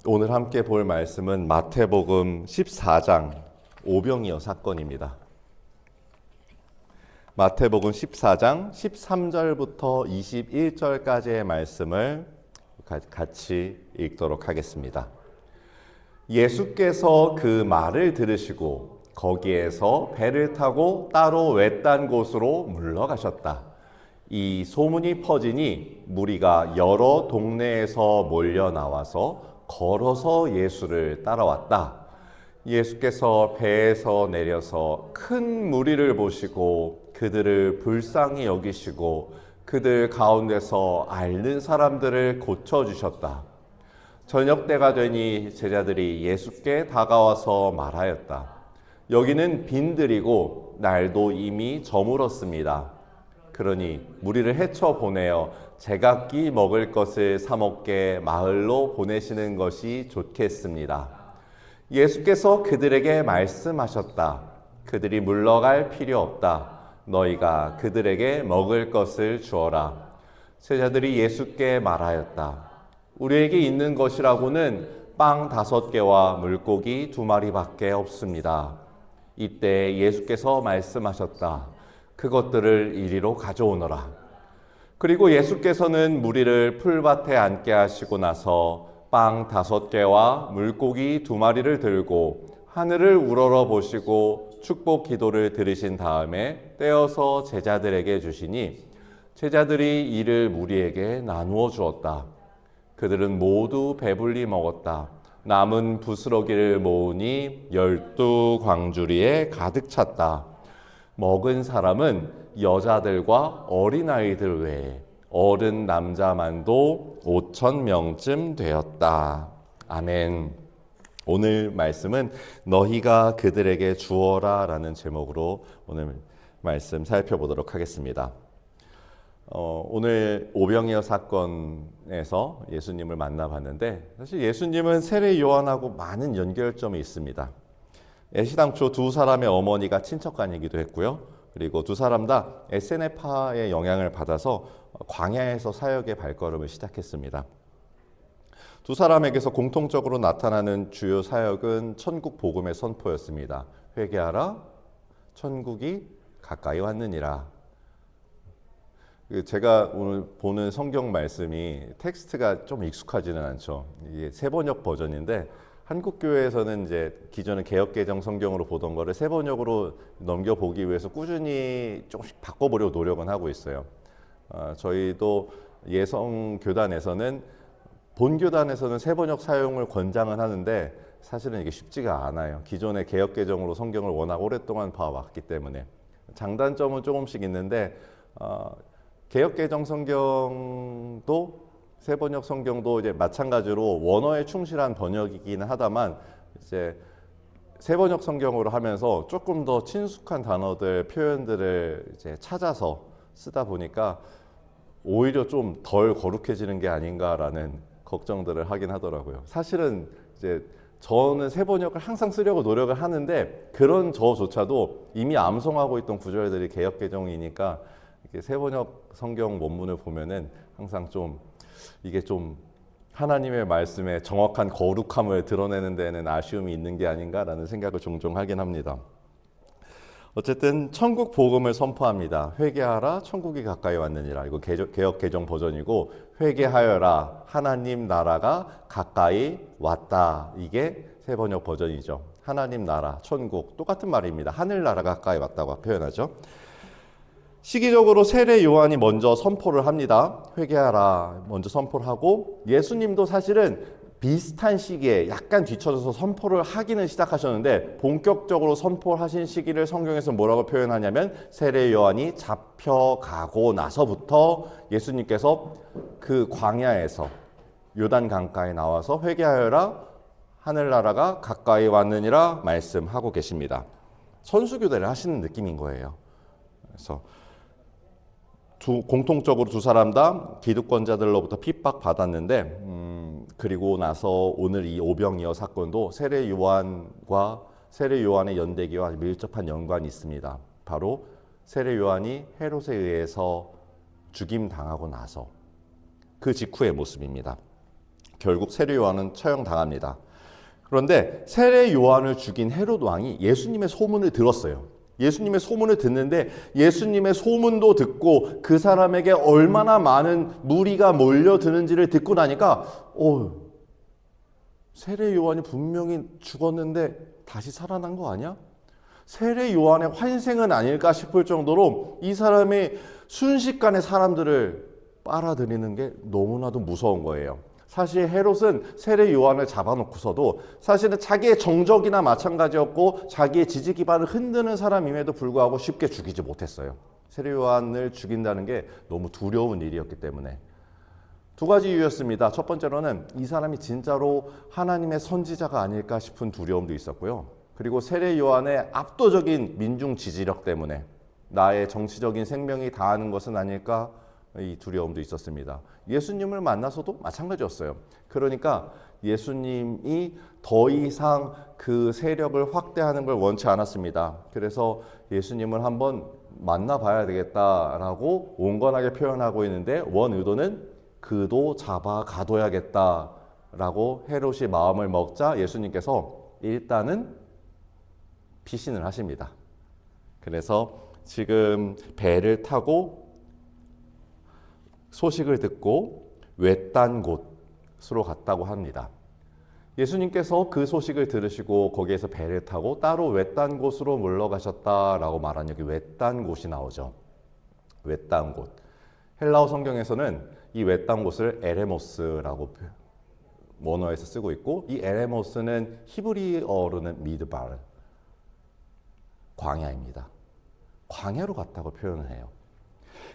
오늘 함께 볼 말씀은 마태복음 14장 오병이어 사건입니다. 마태복음 14장 13절부터 21절까지의 말씀을 같이 읽도록 하겠습니다. 예수께서 그 말을 들으시고 거기에서 배를 타고 따로 외딴 곳으로 물러가셨다. 이 소문이 퍼지니 무리가 여러 동네에서 몰려 나와서 걸어서 예수를 따라왔다. 예수께서 배에서 내려서 큰 무리를 보시고 그들을 불쌍히 여기시고 그들 가운데서 앓는 사람들을 고쳐주셨다. 저녁 때가 되니 제자들이 예수께 다가와서 말하였다. 여기는 빈들이고 날도 이미 저물었습니다. 그러니 무리를 헤쳐 보내어 제각기 먹을 것을 사 먹게 마을로 보내시는 것이 좋겠습니다. 예수께서 그들에게 말씀하셨다. 그들이 물러갈 필요 없다. 너희가 그들에게 먹을 것을 주어라. 제자들이 예수께 말하였다. 우리에게 있는 것이라고는 빵 5개와 물고기 2마리밖에 없습니다. 이때 예수께서 말씀하셨다. 그것들을 이리로 가져오너라. 그리고 예수께서는 무리를 풀밭에 앉게 하시고 나서 빵 5개와 물고기 2마리를 들고 하늘을 우러러 보시고 축복 기도를 들으신 다음에 떼어서 제자들에게 주시니 제자들이 이를 무리에게 나누어 주었다. 그들은 모두 배불리 먹었다. 남은 부스러기를 모으니 12광주리에 가득 찼다. 먹은 사람은 여자들과 어린아이들 외에 어른 남자만도 5,000명쯤 되었다. 아멘. 오늘 말씀은 너희가 그들에게 주어라 라는 제목으로 오늘 말씀 살펴보도록 하겠습니다. 오늘 오병이어 사건에서 예수님을 만나봤는데 사실 예수님은 세례 요한하고 많은 연결점이 있습니다. 애시당초 두 사람의 어머니가 친척간이기도 했고요. 그리고 두 사람 다 SNF파의 영향을 받아서 광야에서 사역의 발걸음을 시작했습니다. 두 사람에게서 공통적으로 나타나는 주요 사역은 천국 복음의 선포였습니다. 회개하라, 천국이 가까이 왔느니라. 제가 오늘 보는 성경 말씀이 텍스트가 좀 익숙하지는 않죠. 이게 세번역 버전인데 한국교회에서는 이제 기존의 개역개정 성경으로 보던 거를 세번역으로 넘겨보기 위해서 꾸준히 조금씩 바꿔보려고 노력은 하고 있어요. 저희도 예성교단에서는 본교단에서는 세번역 사용을 권장은 하는데 사실은 이게 쉽지가 않아요. 기존의 개역개정으로 성경을 워낙 오랫동안 봐왔기 때문에 장단점은 조금씩 있는데 개역개정 성경도 세번역 성경도 이제 마찬가지로 원어에 충실한 번역이기는 하다만 이제 세번역 성경으로 하면서 조금 더 친숙한 단어들, 표현들을 이제 찾아서 쓰다 보니까 오히려 좀 덜 거룩해지는 게 아닌가라는 걱정들을 하긴 하더라고요. 사실은 이제 저는 세번역을 항상 쓰려고 노력을 하는데 그런 저조차도 이미 암송하고 있던 구절들이 개역개정이니까 세번역 성경 원문을 보면은 항상 좀 이게 좀 하나님의 말씀의 정확한 거룩함을 드러내는 데는 아쉬움이 있는 게 아닌가라는 생각을 종종 하긴 합니다. 어쨌든 천국 복음을 선포합니다. 회개하라, 천국이 가까이 왔느니라. 이거 개역 개정 버전이고 회개하여라, 하나님 나라가 가까이 왔다. 이게 세번역 버전이죠. 하나님 나라, 천국 똑같은 말입니다. 하늘 나라가 가까이 왔다고 표현하죠. 시기적으로 세례 요한이 먼저 선포를 합니다. 회개하라 먼저 선포를 하고 예수님도 사실은 비슷한 시기에 약간 뒤쳐져서 선포를 하기는 시작하셨는데 본격적으로 선포를 하신 시기를 성경에서 뭐라고 표현하냐면 세례 요한이 잡혀가고 나서부터 예수님께서 그 광야에서 요단 강가에 나와서 회개하여라 하늘나라가 가까이 왔느니라 말씀하고 계십니다. 선수교대를 하시는 느낌인 거예요. 그래서 공통적으로 두 사람 다 기득권자들로부터 핍박받았는데 그리고 나서 오늘 이 오병이어 사건도 세례 요한의 연대기와 밀접한 연관이 있습니다. 바로 세례 요한이 헤롯에 의해서 죽임당하고 나서 그 직후의 모습입니다. 결국 세례 요한은 처형당합니다. 그런데 세례 요한을 죽인 헤롯 왕이 예수님의 소문을 들었어요. 예수님의 소문을 듣는데 예수님의 소문도 듣고 그 사람에게 얼마나 많은 무리가 몰려드는지를 듣고 나니까 세례 요한이 분명히 죽었는데 다시 살아난 거 아니야? 세례 요한의 환생은 아닐까 싶을 정도로 이 사람이 순식간에 사람들을 빨아들이는 게 너무나도 무서운 거예요. 사실 헤롯은 세례 요한을 잡아놓고서도 사실은 자기의 정적이나 마찬가지였고 자기의 지지 기반을 흔드는 사람임에도 불구하고 쉽게 죽이지 못했어요. 세례 요한을 죽인다는 게 너무 두려운 일이었기 때문에. 두 가지 이유였습니다. 첫 번째로는 이 사람이 진짜로 하나님의 선지자가 아닐까 싶은 두려움도 있었고요. 그리고 세례 요한의 압도적인 민중 지지력 때문에 나의 정치적인 생명이 다하는 것은 아닐까, 이 두려움도 있었습니다. 예수님을 만나서도 마찬가지였어요. 그러니까 예수님이 더 이상 그 세력을 확대하는 걸 원치 않았습니다. 그래서 예수님을 한번 만나봐야 되겠다라고 온건하게 표현하고 있는데 원 의도는 그도 잡아 가둬야겠다라고 헤롯이 마음을 먹자 예수님께서 일단은 피신을 하십니다. 그래서 지금 배를 타고 소식을 듣고 외딴 곳으로 갔다고 합니다. 예수님께서 그 소식을 들으시고 거기에서 배를 타고 따로 외딴 곳으로 물러가셨다라고 말한 여기 외딴 곳이 나오죠. 외딴 곳. 헬라어 성경에서는 이 외딴 곳을 에레모스라고 원어에서 쓰고 있고 이 에레모스는 히브리어로는 미드바르, 광야입니다. 광야로 갔다고 표현을 해요.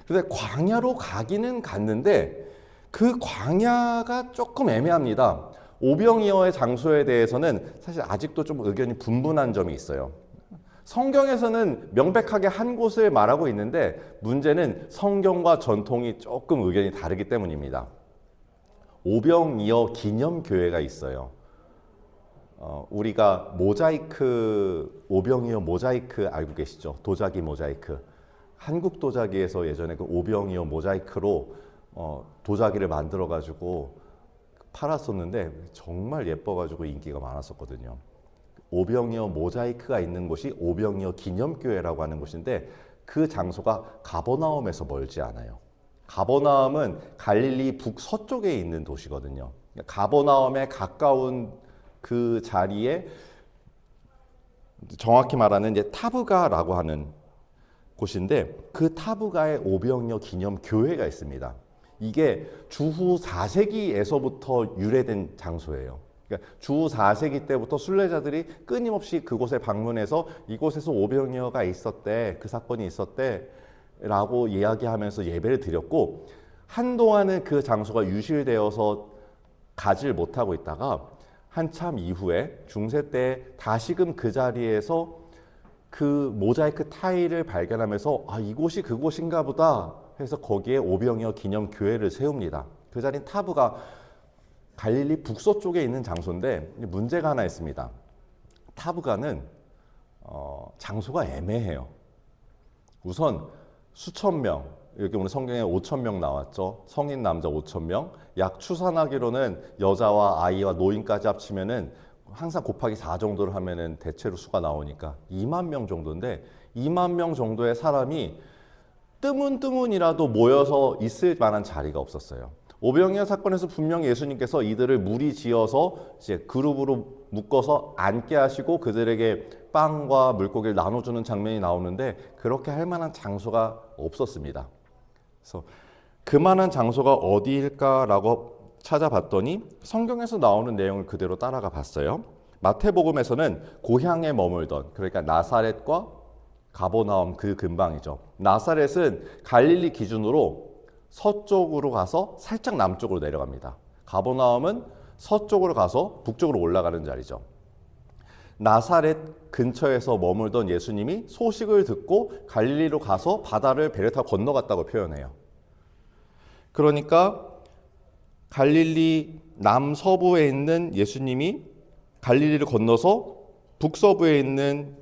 그런데 광야로 가기는 갔는데 그 광야가 조금 애매합니다. 오병이어의 장소에 대해서는 사실 아직도 좀 의견이 분분한 점이 있어요. 성경에서는 명백하게 한 곳을 말하고 있는데 문제는 성경과 전통이 조금 의견이 다르기 때문입니다. 오병이어 기념교회가 있어요. 우리가 모자이크, 오병이어 모자이크 알고 계시죠? 도자기 모자이크. 한국 도자기에서 예전에 그 오병이어 모자이크로 도자기를 만들어 가지고 팔았었는데 정말 예뻐 가지고 인기가 많았었거든요. 오병이어 모자이크가 있는 곳이 오병이어 기념교회라고 하는 곳인데 그 장소가 가버나움에서 멀지 않아요. 가버나움은 갈릴리 북서쪽에 있는 도시거든요. 가버나움에 가까운 그 자리에 정확히 말하는 이제 타브가라고 하는 곳인데 그 타브가에 오병이어 기념교회가 있습니다. 이게 주후 4세기에서부터 유래된 장소예요. 그러니까 주후 4세기 때부터 순례자들이 끊임없이 그곳에 방문해서 이곳에서 오병이어가 있었대, 그 사건이 있었대 라고 이야기하면서 예배를 드렸고 한동안은 그 장소가 유실되어서 가지를 못하고 있다가 한참 이후에 중세 때 다시금 그 자리에서 그 모자이크 타일을 발견하면서 이곳이 그곳인가 보다 해서 거기에 오병이어 기념교회를 세웁니다. 그 자리는 타브가 갈릴리 북서쪽에 있는 장소인데 문제가 하나 있습니다. 타브가는 장소가 애매해요. 우선 수천 명, 여기 오늘 성경에 5천 명 나왔죠. 성인 남자 5천 명. 약 추산하기로는 여자와 아이와 노인까지 합치면은 항상 곱하기 4 정도를 하면은 대체로 수가 나오니까 2만 명 정도인데 2만 명 정도의 사람이 뜨문뜨문이라도 모여서 있을 만한 자리가 없었어요. 오병이어 사건에서 분명히 예수님께서 이들을 무리지어서 이제 그룹으로 묶어서 앉게 하시고 그들에게 빵과 물고기를 나눠주는 장면이 나오는데 그렇게 할 만한 장소가 없었습니다. 그래서 그만한 장소가 어디일까라고 찾아봤더니 성경에서 나오는 내용을 그대로 따라가 봤어요. 마태복음에서는 고향에 머물던, 그러니까 나사렛과 가버나움 그 근방이죠. 나사렛은 갈릴리 기준으로 서쪽으로 가서 살짝 남쪽으로 내려갑니다. 가버나움은 서쪽으로 가서 북쪽으로 올라가는 자리죠. 나사렛 근처에서 머물던 예수님이 소식을 듣고 갈릴리로 가서 바다를 배를 타고 건너갔다고 표현해요. 그러니까 갈릴리 남서부에 있는 예수님이 갈릴리를 건너서 북서부에 있는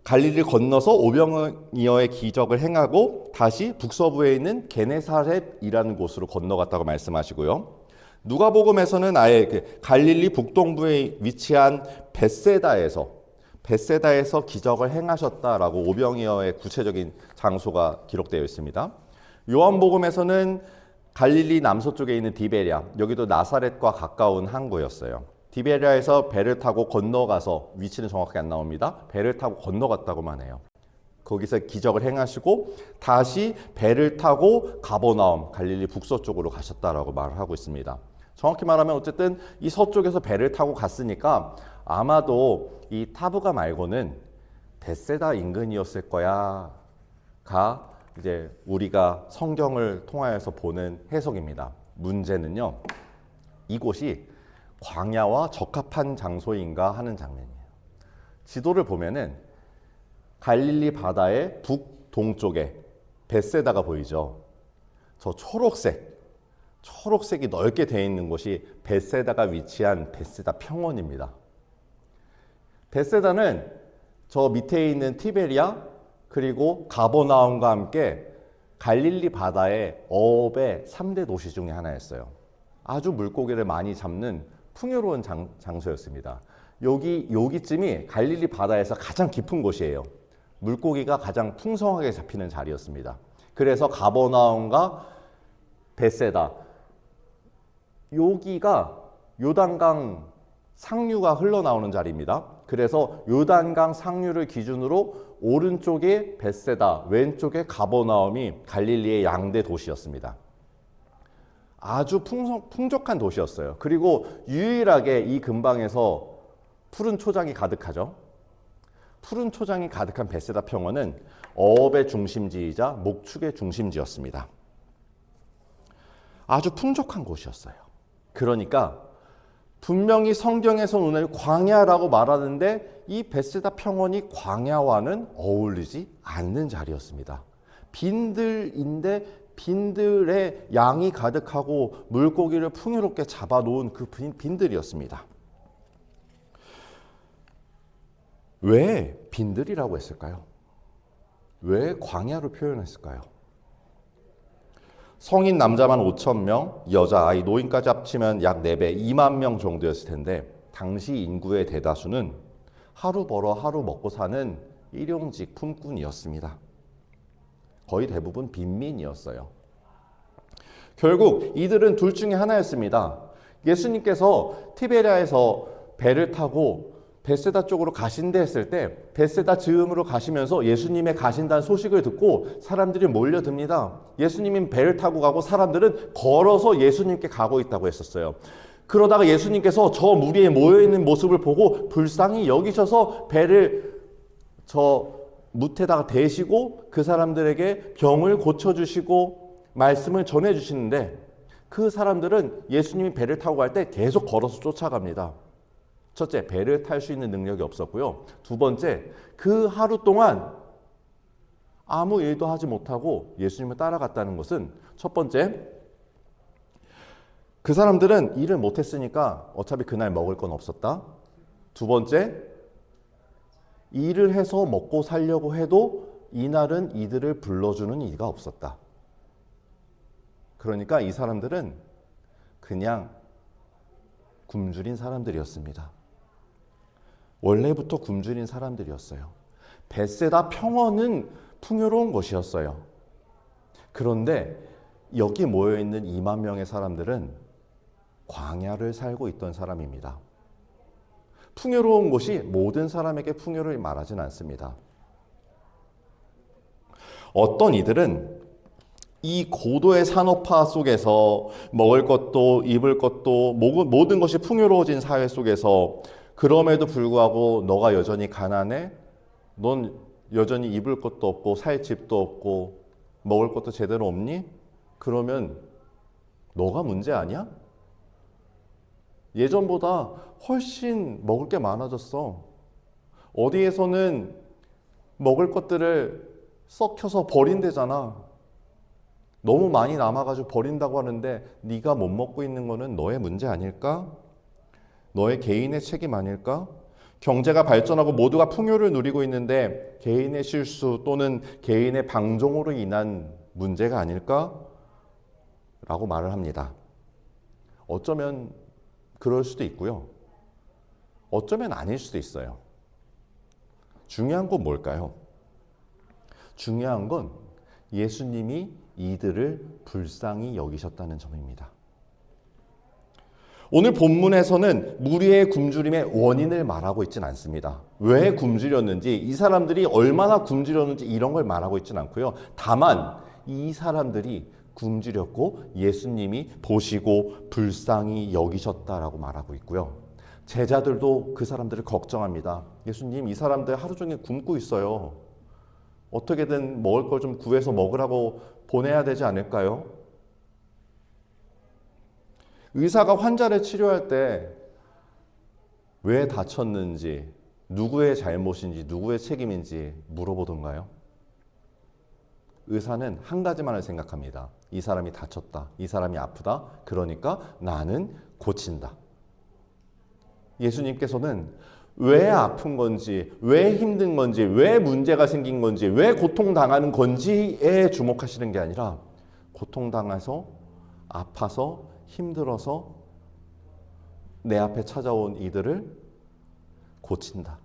갈릴리를 건너서 오병이어의 기적을 행하고 다시 북서부에 있는 게네사렛이라는 곳으로 건너갔다고 말씀하시고요. 누가복음에서는 아예 갈릴리 북동부에 위치한 벳세다에서 기적을 행하셨다라고 오병이어의 구체적인 장소가 기록되어 있습니다. 요한복음에서는 갈릴리 남서쪽에 있는 디베랴, 여기도 나사렛과 가까운 항구였어요. 디베랴에서 배를 타고 건너가서, 위치는 정확하게 안 나옵니다. 배를 타고 건너갔다고만 해요. 거기서 기적을 행하시고 다시 배를 타고 가버나움, 갈릴리 북서쪽으로 가셨다라고 말을 하고 있습니다. 정확히 말하면 어쨌든 이 서쪽에서 배를 타고 갔으니까 아마도 이 타브가 말고는 벳세다 인근이었을 거야가 이제 우리가 성경을 통하여서 보는 해석입니다. 문제는요, 이곳이 광야와 적합한 장소인가 하는 장면이에요. 지도를 보면은 갈릴리 바다의 북동쪽에 벳세다가 보이죠. 저 초록색이 넓게 되어 있는 곳이 벳세다가 위치한 벳세다 평원입니다. 벳세다는 저 밑에 있는 티베리아 그리고 가버나움과 함께 갈릴리 바다의 어업의 3대 도시 중에 하나였어요. 아주 물고기를 많이 잡는 풍요로운 장소였습니다. 여기쯤이 갈릴리 바다에서 가장 깊은 곳이에요. 물고기가 가장 풍성하게 잡히는 자리였습니다. 그래서 가버나움과 벳세다, 여기가 요단강 상류가 흘러나오는 자리입니다. 그래서 요단강 상류를 기준으로 오른쪽에 벳세다, 왼쪽에 가버나움이 갈릴리의 양대 도시였습니다. 아주 풍족한 도시였어요. 그리고 유일하게 이 근방에서 푸른 초장이 가득하죠. 푸른 초장이 가득한 벳세다 평원은 어업의 중심지이자 목축의 중심지였습니다. 아주 풍족한 곳이었어요. 그러니까 분명히 성경에서 오늘 광야라고 말하는데 이 벳세다 평원이 광야와는 어울리지 않는 자리였습니다. 빈들인데 빈들에 양이 가득하고 물고기를 풍요롭게 잡아놓은 그 빈들이었습니다. 왜 빈들이라고 했을까요? 왜 광야로 표현했을까요? 성인 남자만 5,000명, 여자, 아이, 노인까지 합치면 약 4배, 2만 명 정도였을 텐데 당시 인구의 대다수는 하루 벌어 하루 먹고 사는 일용직 품꾼이었습니다. 거의 대부분 빈민이었어요. 결국 이들은 둘 중에 하나였습니다. 예수님께서 티베리아에서 배를 타고 벳세다 쪽으로 가신다 했을 때 벳세다 즈음으로 가시면서 예수님의 가신다는 소식을 듣고 사람들이 몰려듭니다. 예수님은 배를 타고 가고 사람들은 걸어서 예수님께 가고 있다고 했었어요. 그러다가 예수님께서 저 무리에 모여있는 모습을 보고 불쌍히 여기셔서 배를 저 무태다가 대시고 그 사람들에게 병을 고쳐주시고 말씀을 전해주시는데 그 사람들은 예수님이 배를 타고 갈 때 계속 걸어서 쫓아갑니다. 첫째, 배를 탈 수 있는 능력이 없었고요. 두 번째, 그 하루 동안 아무 일도 하지 못하고 예수님을 따라갔다는 것은 첫 번째, 그 사람들은 일을 못했으니까 어차피 그날 먹을 건 없었다. 두 번째, 일을 해서 먹고 살려고 해도 이날은 이들을 불러주는 이가 없었다. 그러니까 이 사람들은 그냥 굶주린 사람들이었습니다. 원래부터 굶주린 사람들이었어요. 벳세다 평원은 풍요로운 곳이었어요. 그런데 여기 모여있는 2만 명의 사람들은 광야를 살고 있던 사람입니다. 풍요로운 곳이 모든 사람에게 풍요를 말하진 않습니다. 어떤 이들은 이 고도의 산업화 속에서 먹을 것도 입을 것도 모든 것이 풍요로워진 사회 속에서 그럼에도 불구하고 너가 여전히 가난해? 넌 여전히 입을 것도 없고 살 집도 없고 먹을 것도 제대로 없니? 그러면 너가 문제 아니야? 예전보다 훨씬 먹을 게 많아졌어. 어디에서는 먹을 것들을 썩혀서 버린대잖아. 너무 많이 남아가지고 버린다고 하는데 네가 못 먹고 있는 거는 너의 문제 아닐까? 너의 개인의 책임 아닐까? 경제가 발전하고 모두가 풍요를 누리고 있는데 개인의 실수 또는 개인의 방종으로 인한 문제가 아닐까? 라고 말을 합니다. 어쩌면 그럴 수도 있고요. 어쩌면 아닐 수도 있어요. 중요한 건 뭘까요? 중요한 건 예수님이 이들을 불쌍히 여기셨다는 점입니다. 오늘 본문에서는 무리의 굶주림의 원인을 말하고 있지는 않습니다. 왜 굶주렸는지, 이 사람들이 얼마나 굶주렸는지 이런 걸 말하고 있지는 않고요. 다만 이 사람들이 굶주렸고 예수님이 보시고 불쌍히 여기셨다라고 말하고 있고요. 제자들도 그 사람들을 걱정합니다. 예수님, 이 사람들 하루 종일 굶고 있어요. 어떻게든 먹을 걸 좀 구해서 먹으라고 보내야 되지 않을까요? 의사가 환자를 치료할 때 왜 다쳤는지, 누구의 잘못인지, 누구의 책임인지 물어보던가요? 의사는 한 가지만을 생각합니다. 이 사람이 다쳤다. 이 사람이 아프다. 그러니까 나는 고친다. 예수님께서는 왜 아픈 건지, 왜 힘든 건지, 왜 문제가 생긴 건지, 왜 고통당하는 건지에 주목하시는 게 아니라 고통당해서, 아파서, 힘들어서 내 앞에 찾아온 이들을 고친다.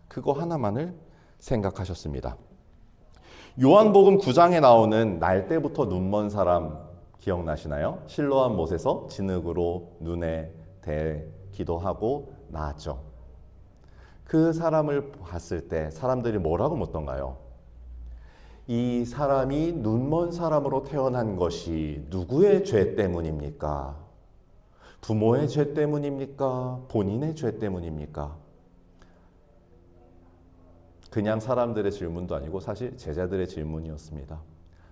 그거 하나만을 생각하셨습니다. 요한복음 9장에 나오는 날 때부터 눈먼 사람 기억나시나요? 실로암 못에서 진흙으로 눈에 대기도 하고 나았죠. 그 사람을 봤을 때 사람들이 뭐라고 묻던가요? 이 사람이 눈먼 사람으로 태어난 것이 누구의 죄 때문입니까? 부모의 죄 때문입니까? 본인의 죄 때문입니까? 그냥 사람들의 질문도 아니고 사실 제자들의 질문이었습니다.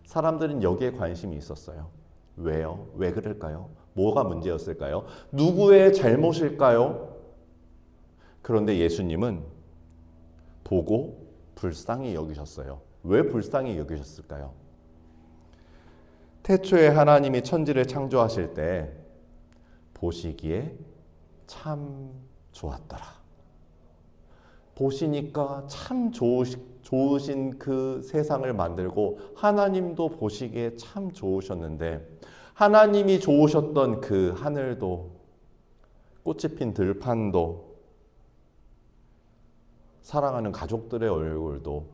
사람들은 여기에 관심이 있었어요. 왜요? 왜 그럴까요? 뭐가 문제였을까요? 누구의 잘못일까요? 그런데 예수님은 보고 불쌍히 여기셨어요. 왜 불쌍히 여기셨을까요? 태초에 하나님이 천지를 창조하실 때 보시기에 참 좋았더라. 보시니까 참 좋으신 그 세상을 만들고 하나님도 보시기에 참 좋으셨는데 하나님이 좋으셨던 그 하늘도 꽃이 핀 들판도 사랑하는 가족들의 얼굴도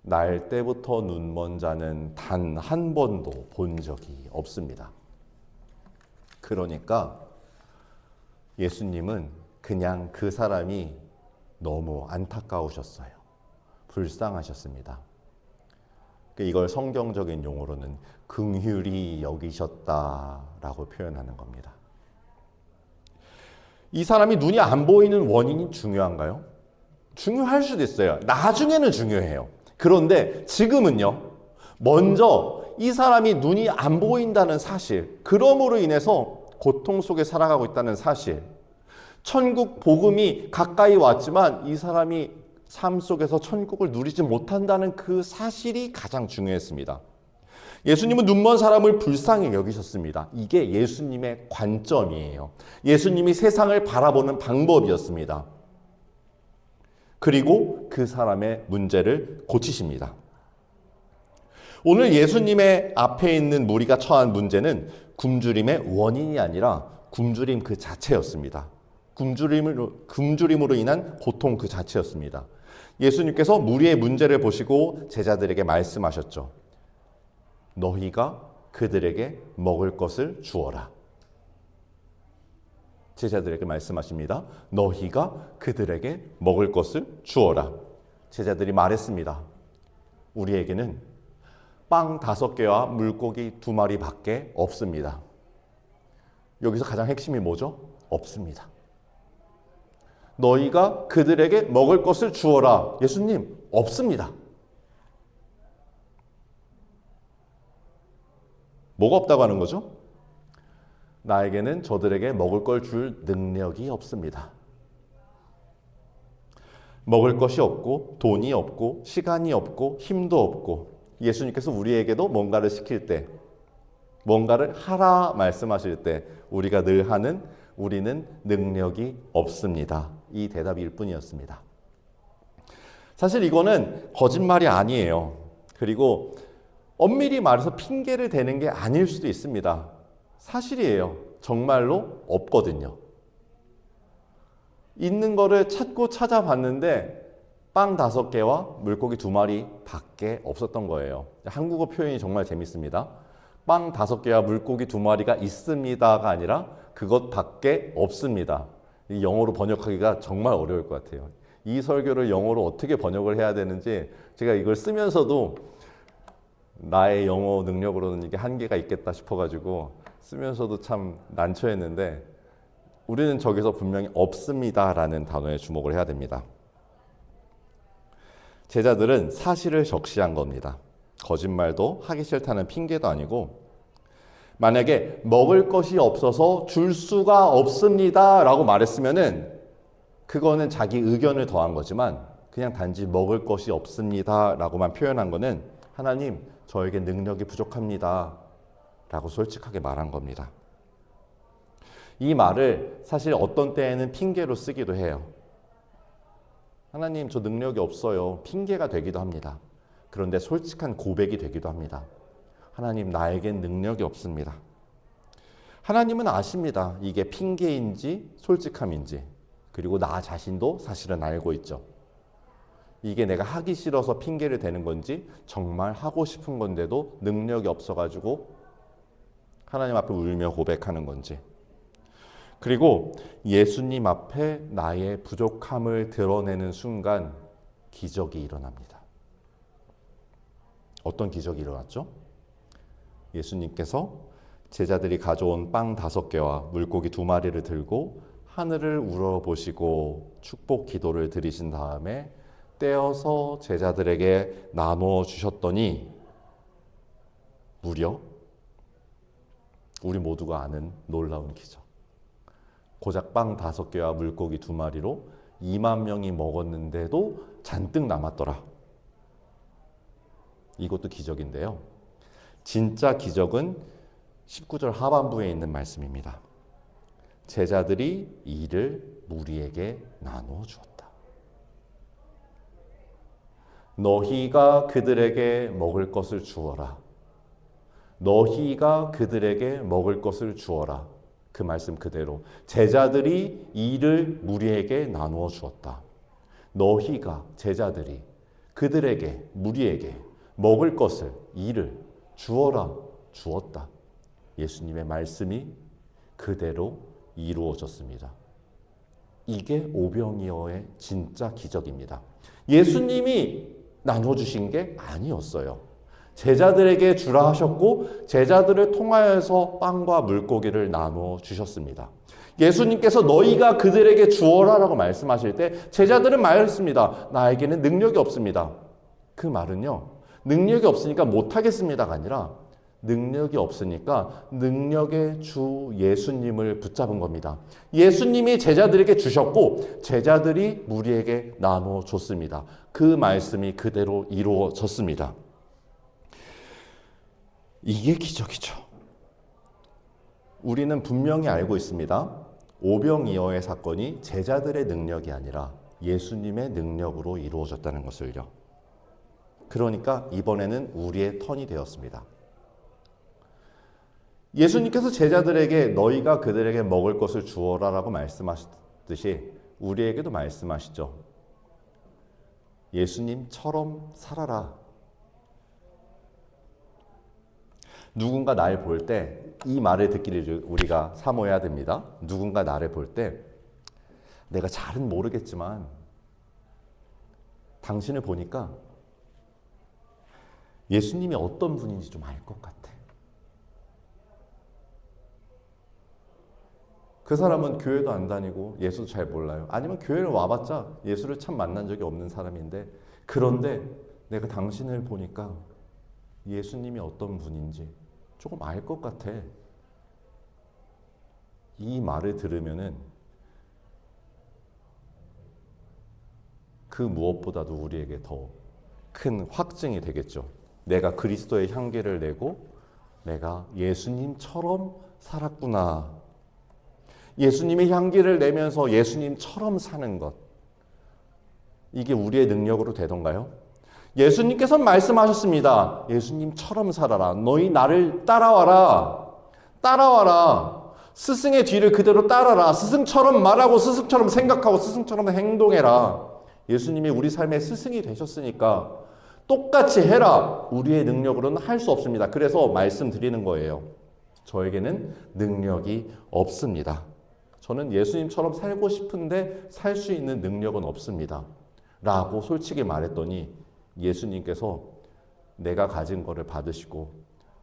날 때부터 눈먼 자는 단 한 번도 본 적이 없습니다. 그러니까 예수님은 그냥 그 사람이 너무 안타까우셨어요. 불쌍하셨습니다. 이걸 성경적인 용어로는 긍휼히 여기셨다라고 표현하는 겁니다. 이 사람이 눈이 안 보이는 원인이 중요한가요? 중요할 수도 있어요. 나중에는 중요해요. 그런데 지금은요, 먼저 이 사람이 눈이 안 보인다는 사실, 그러므로 인해서 고통 속에 살아가고 있다는 사실, 천국 복음이 가까이 왔지만 이 사람이 삶 속에서 천국을 누리지 못한다는 그 사실이 가장 중요했습니다. 예수님은 눈먼 사람을 불쌍히 여기셨습니다. 이게 예수님의 관점이에요. 예수님이 세상을 바라보는 방법이었습니다. 그리고 그 사람의 문제를 고치십니다. 오늘 예수님의 앞에 있는 무리가 처한 문제는 굶주림의 원인이 아니라 굶주림 그 자체였습니다. 굶주림으로 인한 고통 그 자체였습니다. 예수님께서 무리의 문제를 보시고 제자들에게 말씀하셨죠. 너희가 그들에게 먹을 것을 주어라. 제자들에게 말씀하십니다. 너희가 그들에게 먹을 것을 주어라. 제자들이 말했습니다. 우리에게는 빵 5개와 물고기 2마리밖에 없습니다. 여기서 가장 핵심이 뭐죠? 없습니다. 너희가 그들에게 먹을 것을 주어라. 예수님, 없습니다. 뭐가 없다고 하는 거죠? 나에게는 저들에게 먹을 걸 줄 능력이 없습니다. 먹을 것이 없고 돈이 없고 시간이 없고 힘도 없고 예수님께서 우리에게도 뭔가를 시킬 때 뭔가를 하라 말씀하실 때 우리가 늘 하는 우리는 능력이 없습니다. 이 대답일 뿐이었습니다. 사실 이거는 거짓말이 아니에요. 그리고 엄밀히 말해서 핑계를 대는 게 아닐 수도 있습니다. 사실이에요. 정말로 없거든요. 있는 거를 찾고 찾아봤는데 빵 5개와 물고기 2마리 밖에 없었던 거예요. 한국어 표현이 정말 재밌습니다. 빵 5개와 물고기 2마리가 있습니다가 아니라 그것밖에 없습니다. 영어로 번역하기가 정말 어려울 것 같아요. 이 설교를 영어로 어떻게 번역을 해야 되는지 제가 이걸 쓰면서도 나의 영어 능력으로는 이게 한계가 있겠다 싶어가지고 쓰면서도 참 난처했는데, 우리는 저기서 분명히 없습니다라는 단어에 주목을 해야 됩니다. 제자들은 사실을 적시한 겁니다. 거짓말도 하기 싫다는 핑계도 아니고, 만약에 먹을 것이 없어서 줄 수가 없습니다 라고 말했으면은 그거는 자기 의견을 더한 거지만, 그냥 단지 먹을 것이 없습니다 라고만 표현한 거는 하나님, 저에게 능력이 부족합니다 라고 솔직하게 말한 겁니다. 이 말을 사실 어떤 때에는 핑계로 쓰기도 해요. 하나님, 저 능력이 없어요. 핑계가 되기도 합니다. 그런데 솔직한 고백이 되기도 합니다. 하나님, 나에겐 능력이 없습니다. 하나님은 아십니다. 이게 핑계인지 솔직함인지. 그리고 나 자신도 사실은 알고 있죠. 이게 내가 하기 싫어서 핑계를 대는 건지, 정말 하고 싶은 건데도 능력이 없어가지고 하나님 앞에 울며 고백하는 건지. 그리고 예수님 앞에 나의 부족함을 드러내는 순간 기적이 일어납니다. 어떤 기적이 일어났죠? 예수님께서 제자들이 가져온 빵 5개와 물고기 2마리를 들고 하늘을 우러보시고 축복 기도를 드리신 다음에 떼어서 제자들에게 나누어 주셨더니, 무려 우리 모두가 아는 놀라운 기적. 고작 빵 5개와 물고기 2마리로 2만 명이 먹었는데도 잔뜩 남았더라. 이것도 기적인데요. 진짜 기적은 19절 하반부에 있는 말씀입니다. 제자들이 이를 무리에게 나누어 주었다. 너희가 그들에게 먹을 것을 주어라. 너희가 그들에게 먹을 것을 주어라. 그 말씀 그대로 제자들이 이를 무리에게 나누어 주었다. 너희가, 제자들이 그들에게, 무리에게 먹을 것을, 이를 주어라, 주었다. 예수님의 말씀이 그대로 이루어졌습니다. 이게 오병이어의 진짜 기적입니다. 예수님이 나눠주신 게 아니었어요. 제자들에게 주라 하셨고 제자들을 통하여서 빵과 물고기를 나누어 주셨습니다. 예수님께서 너희가 그들에게 주어라 라고 말씀하실 때 제자들은 말했습니다. 나에게는 능력이 없습니다. 그 말은요, 능력이 없으니까 못하겠습니다가 아니라 능력이 없으니까 능력의 주 예수님을 붙잡은 겁니다. 예수님이 제자들에게 주셨고 제자들이 무리에게 나누어 줬습니다. 그 말씀이 그대로 이루어졌습니다. 이게 기적이죠. 우리는 분명히 알고 있습니다. 오병이어의 사건이 제자들의 능력이 아니라 예수님의 능력으로 이루어졌다는 것을요. 그러니까 이번에는 우리의 턴이 되었습니다. 예수님께서 제자들에게 너희가 그들에게 먹을 것을 주어라 라고 말씀하셨듯이 우리에게도 말씀하시죠. 예수님처럼 살아라. 누군가 날 볼 때 이 말을 듣기를 우리가 사모해야 됩니다. 누군가 나를 볼 때 내가 잘은 모르겠지만 당신을 보니까 예수님이 어떤 분인지 좀 알 것 같아. 그 사람은 교회도 안 다니고 예수도 잘 몰라요. 아니면 교회를 와봤자 예수를 참 만난 적이 없는 사람인데, 그런데 내가 당신을 보니까 예수님이 어떤 분인지 조금 알 것 같아. 이 말을 들으면은 그 무엇보다도 우리에게 더 큰 확증이 되겠죠. 내가 그리스도의 향기를 내고 내가 예수님처럼 살았구나. 예수님의 향기를 내면서 예수님처럼 사는 것. 이게 우리의 능력으로 되던가요? 예수님께서 말씀하셨습니다. 예수님처럼 살아라. 너희 나를 따라와라. 따라와라. 스승의 뒤를 그대로 따라라. 스승처럼 말하고 스승처럼 생각하고 스승처럼 행동해라. 예수님이 우리 삶의 스승이 되셨으니까 똑같이 해라. 우리의 능력으로는 할 수 없습니다. 그래서 말씀드리는 거예요. 저에게는 능력이 없습니다. 저는 예수님처럼 살고 싶은데 살 수 있는 능력은 없습니다. 라고 솔직히 말했더니 예수님께서 내가 가진 거를 받으시고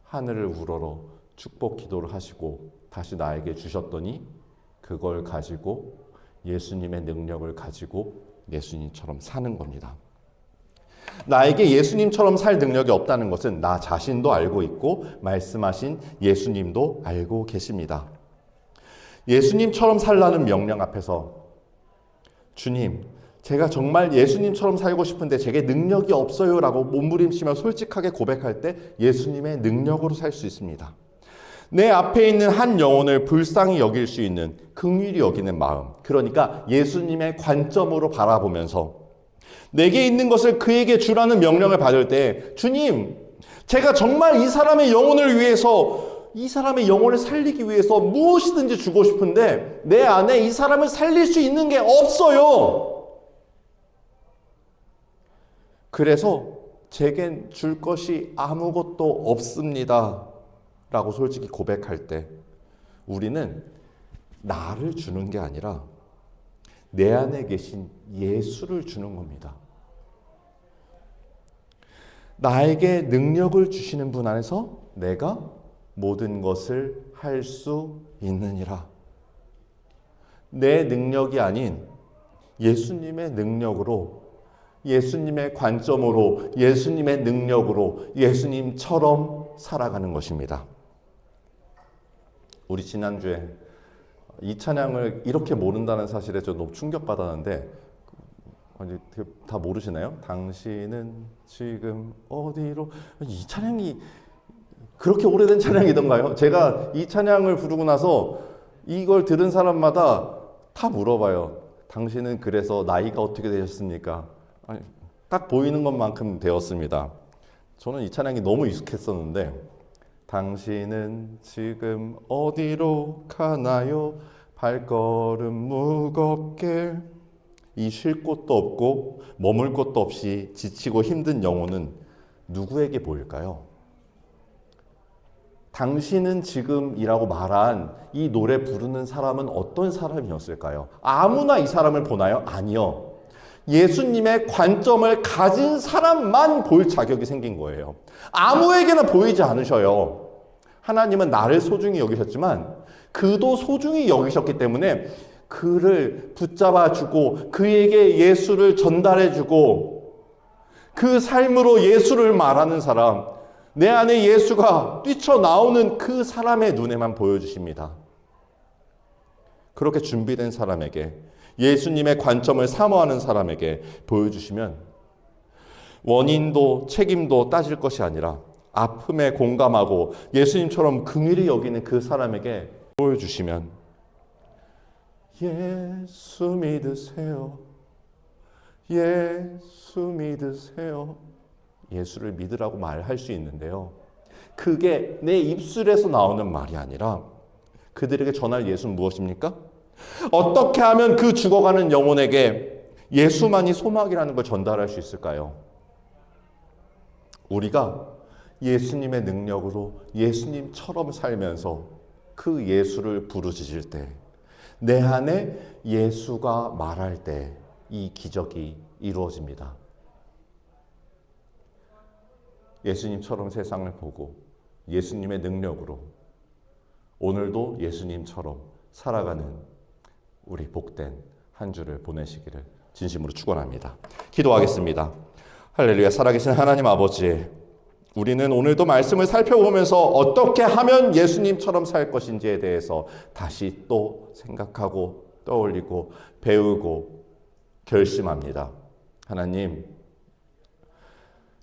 하늘을 우러러 축복 기도를 하시고 다시 나에게 주셨더니 그걸 가지고 예수님의 능력을 가지고 예수님처럼 사는 겁니다. 나에게 예수님처럼 살 능력이 없다는 것은 나 자신도 알고 있고 말씀하신 예수님도 알고 계십니다. 예수님처럼 살라는 명령 앞에서 주님, 제가 정말 예수님처럼 살고 싶은데 제게 능력이 없어요 라고 몸부림치며 솔직하게 고백할 때 예수님의 능력으로 살 수 있습니다. 내 앞에 있는 한 영혼을 불쌍히 여길 수 있는 긍휼히 여기는 마음, 그러니까 예수님의 관점으로 바라보면서 내게 있는 것을 그에게 주라는 명령을 받을 때 주님, 제가 정말 이 사람의 영혼을 위해서 이 사람의 영혼을 살리기 위해서 무엇이든지 주고 싶은데 내 안에 이 사람을 살릴 수 있는 게 없어요. 그래서 제겐 줄 것이 아무것도 없습니다. 라고 솔직히 고백할 때 우리는 나를 주는 게 아니라 내 안에 계신 예수를 주는 겁니다. 나에게 능력을 주시는 분 안에서 내가 모든 것을 할 수 있느니라. 내 능력이 아닌 예수님의 능력으로, 예수님의 관점으로, 예수님의 능력으로 예수님처럼 살아가는 것입니다. 우리 지난주에 이 찬양을 이렇게 모른다는 사실에 저 너무 충격받았는데 다 모르시나요? 당신은 지금 어디로? 이 찬양이 그렇게 오래된 찬양이던가요? 제가 이 찬양을 부르고 나서 이걸 들은 사람마다 다 물어봐요. 당신은 그래서 나이가 어떻게 되셨습니까? 아니, 딱 보이는 것만큼 되었습니다. 저는 이 찬양이 너무 익숙했었는데 당신은 지금 어디로 가나요? 발걸음 무겁게. 이 쉴 곳도 없고 머물 곳도 없이 지치고 힘든 영혼은 누구에게 보일까요? 당신은 지금이라고 말한 이 노래 부르는 사람은 어떤 사람이었을까요? 아무나 이 사람을 보나요? 아니요. 예수님의 관점을 가진 사람만 볼 자격이 생긴 거예요. 아무에게나 보이지 않으셔요. 하나님은 나를 소중히 여기셨지만 그도 소중히 여기셨기 때문에 그를 붙잡아주고 그에게 예수를 전달해주고 그 삶으로 예수를 말하는 사람, 내 안에 예수가 뛰쳐나오는 그 사람의 눈에만 보여주십니다. 그렇게 준비된 사람에게, 예수님의 관점을 사모하는 사람에게 보여주시면 원인도 책임도 따질 것이 아니라 아픔에 공감하고 예수님처럼 긍휼히 여기는 그 사람에게 보여주시면 예수 믿으세요. 예수 믿으세요. 예수를 믿으라고 말할 수 있는데요. 그게 내 입술에서 나오는 말이 아니라 그들에게 전할 예수는 무엇입니까? 어떻게 하면 그 죽어가는 영혼에게 예수만이 소망이라는 걸 전달할 수 있을까요? 우리가 예수님의 능력으로 예수님처럼 살면서 그 예수를 부르짖을 때, 내 안에 예수가 말할 때 이 기적이 이루어집니다. 예수님처럼 세상을 보고 예수님의 능력으로 오늘도 예수님처럼 살아가는 우리 복된 한 주를 보내시기를 진심으로 축원합니다. 기도하겠습니다. 할렐루야. 살아계신 하나님 아버지, 우리는 오늘도 말씀을 살펴보면서 어떻게 하면 예수님처럼 살 것인지에 대해서 다시 또 생각하고 떠올리고 배우고 결심합니다. 하나님,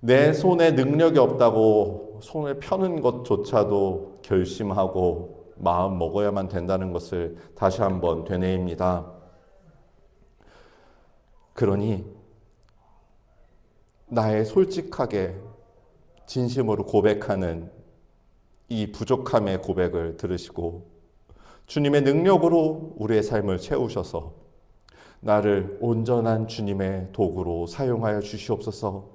내 손에 능력이 없다고 손을 펴는 것조차도 결심하고 마음 먹어야만 된다는 것을 다시 한번 되뇌입니다. 그러니 나의 솔직하게 진심으로 고백하는 이 부족함의 고백을 들으시고 주님의 능력으로 우리의 삶을 채우셔서 나를 온전한 주님의 도구로 사용하여 주시옵소서.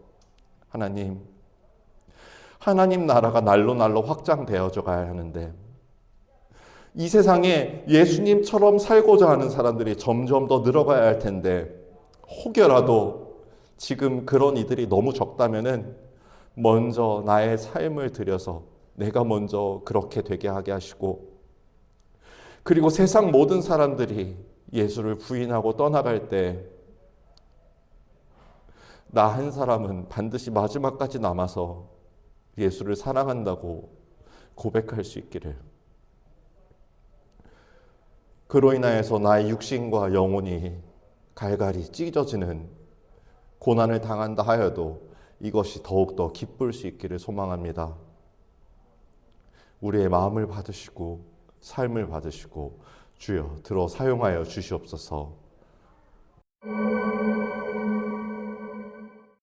하나님 나라가 날로 확장되어져 가야 하는데 이 세상에 예수님처럼 살고자 하는 사람들이 점점 더 늘어가야 할 텐데 혹여라도 지금 그런 이들이 너무 적다면은 먼저 나의 삶을 들여서 내가 먼저 그렇게 되게 하게 하시고, 그리고 세상 모든 사람들이 예수를 부인하고 떠나갈 때 나 한 사람은 반드시 마지막까지 남아서 예수를 사랑한다고 고백할 수 있기를. 그로 인하여서 나의 육신과 영혼이 갈갈이 찢어지는 고난을 당한다 하여도 이것이 더욱더 기쁠 수 있기를 소망합니다. 우리의 마음을 받으시고 삶을 받으시고 주여 들어 사용하여 주시옵소서.